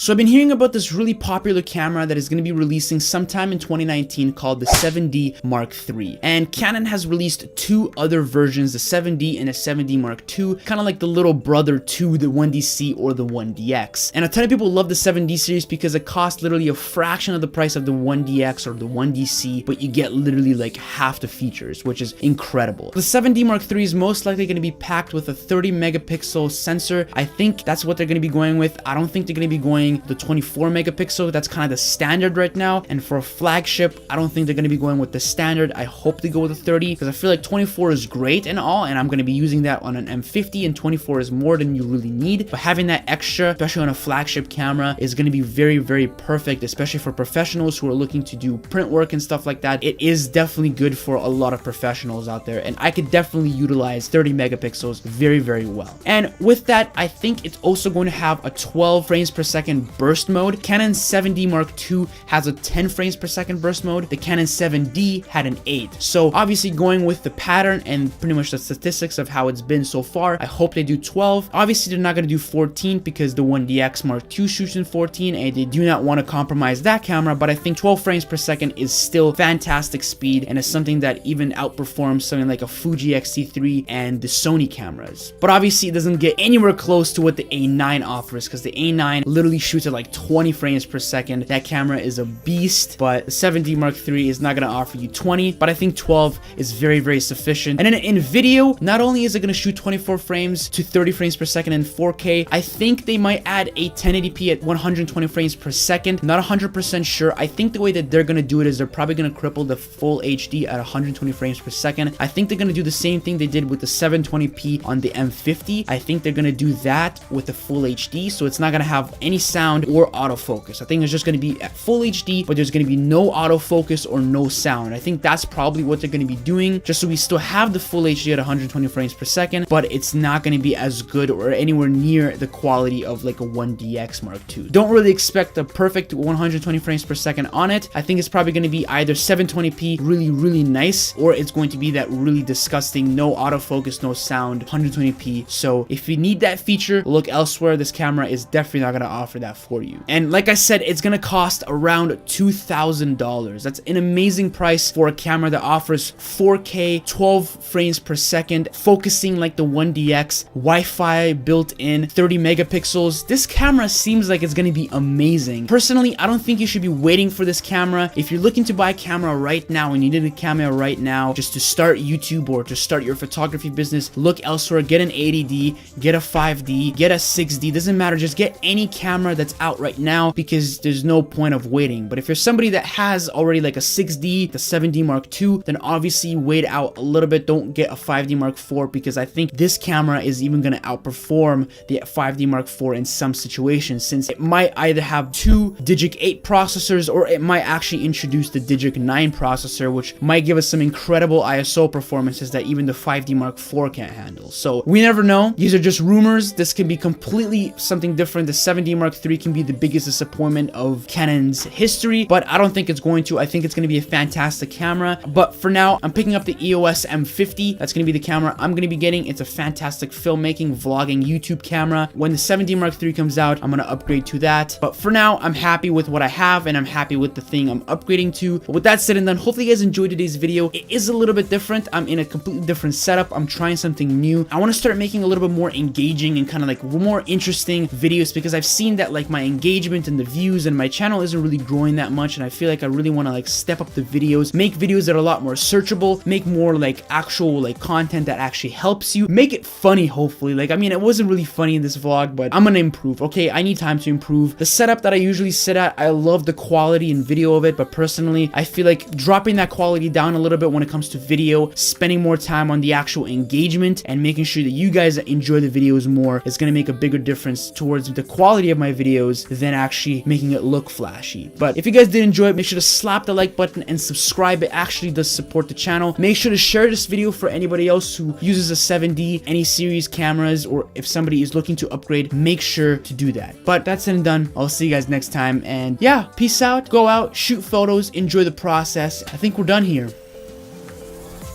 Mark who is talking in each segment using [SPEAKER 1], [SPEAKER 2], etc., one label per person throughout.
[SPEAKER 1] So I've been hearing about this really popular camera that is going to be releasing sometime in 2019 called the 7D Mark III. And Canon has released two other versions, the 7D and a 7D Mark II, kind of like the little brother to the 1DC or the 1DX. And a ton of people love the 7D series because it costs literally a fraction of the price of the 1DX or the 1DC, but you get literally like half the features, which is incredible. The 7D Mark III is most likely going to be packed with a 30 megapixel sensor. I think that's what they're going to be going with. I don't think they're going to be going the 24 megapixel. That's kind of the standard right now. And for a flagship, I don't think they're going to be going with the standard. I hope they go with the 30 because I feel like 24 is great and all, and I'm going to be using that on an M50, and 24 is more than you really need. But having that extra, especially on a flagship camera, is going to be very, very perfect, especially for professionals who are looking to do print work and stuff like that. It is definitely good for a lot of professionals out there, and I could definitely utilize 30 megapixels very, very well. And with that, I think it's also going to have a 12 frames per second burst mode. Canon 7D Mark II has a 10 frames per second burst mode. The Canon 7D had an 8. So obviously going with the pattern and pretty much the statistics of how it's been so far, I hope they do 12. Obviously they're not going to do 14 because the 1DX Mark II shoots in 14 and they do not want to compromise that camera, but I think 12 frames per second is still fantastic speed and is something that even outperforms something like a Fuji X-T3 and the Sony cameras. But obviously it doesn't get anywhere close to what the A9 offers because the A9 literally shoots at like 20 frames per second. That camera is a beast, but the 7D Mark III is not going to offer you 20, but I think 12 is very, very sufficient. And then in video, not only is it going to shoot 24 frames to 30 frames per second in 4K, I think they might add a 1080p at 120 frames per second. Not 100% sure. I think the way that they're going to do it is they're probably going to cripple the full HD at 120 frames per second. I think they're going to do the same thing they did with the 720p on the M50. I think they're going to do that with the full HD, so it's not going to have any sound or autofocus. I think it's just going to be at full HD, but there's going to be no autofocus or no sound. I think that's probably what they're going to be doing, just so we still have the full HD at 120 frames per second, but it's not going to be as good or anywhere near the quality of like a 1DX Mark II. Don't really expect a perfect 120 frames per second on it. I think it's probably going to be either 720p, really, really nice, or it's going to be that really disgusting, no autofocus, no sound, 120p. So if you need that feature, look elsewhere. This camera is definitely not going to offer that for you. And like I said, it's going to cost around $2,000. That's an amazing price for a camera that offers 4K, 12 frames per second, focusing like the 1DX, Wi-Fi built in, 30 megapixels. This camera seems like it's going to be amazing. Personally, I don't think you should be waiting for this camera. If you're looking to buy a camera right now and you need a camera right now just to start YouTube or to start your photography business, look elsewhere. Get an 80D, get a 5D, get a 6D, doesn't matter. Just get any camera that's out right now because there's no point of waiting. But if you're somebody that has already like a 6D, the 7D Mark II, then obviously wait out a little bit. Don't get a 5D Mark IV because I think this camera is even going to outperform the 5D Mark IV in some situations, since it might either have two Digic 8 processors or it might actually introduce the Digic 9 processor, which might give us some incredible ISO performances that even the 5D Mark IV can't handle. So we never know. These are just rumors. This can be completely something different. The 7D Mark III can be the biggest disappointment of Canon's history, but I don't think it's going to. I think it's going to be a fantastic camera. But for now, I'm picking up the EOS M50. That's going to be the camera I'm going to be getting. It's a fantastic filmmaking, vlogging, YouTube camera. When the 7D Mark III comes out, I'm going to upgrade to that. But for now, I'm happy with what I have and I'm happy with the thing I'm upgrading to. But with that said and done, hopefully you guys enjoyed today's video. It is a little bit different. I'm in a completely different setup. I'm trying something new. I want to start making a little bit more engaging and kind of like more interesting videos because I've seen that like my engagement and the views and my channel isn't really growing that much, and I feel like I really want to like step up the videos, make videos that are a lot more searchable, make more like actual like content that actually helps you, make it funny. Hopefully, like, I mean, it wasn't really funny in this vlog, but I'm gonna improve. Okay, I need time to improve. The setup that I usually sit at, I love the quality and video of it, but personally I feel like dropping that quality down a little bit when it comes to video, spending more time on the actual engagement and making sure that you guys enjoy the videos more is gonna make a bigger difference towards the quality of my videos than actually making it look flashy. But if you guys did enjoy it, make sure to slap the like button and subscribe. It actually does support the channel. Make sure to share this video for anybody else who uses a 7D, any series cameras, or if somebody is looking to upgrade, make sure to do that. But that's it and done. I'll see you guys next time, and yeah, peace out. Go out, shoot photos, enjoy the process. I think we're done here.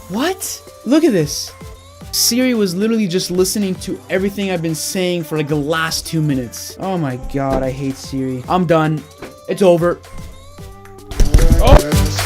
[SPEAKER 1] What? Look at this. Siri was literally just listening to everything I've been saying for like the last 2 minutes. Oh my god, I hate Siri. I'm done. It's over. Oh.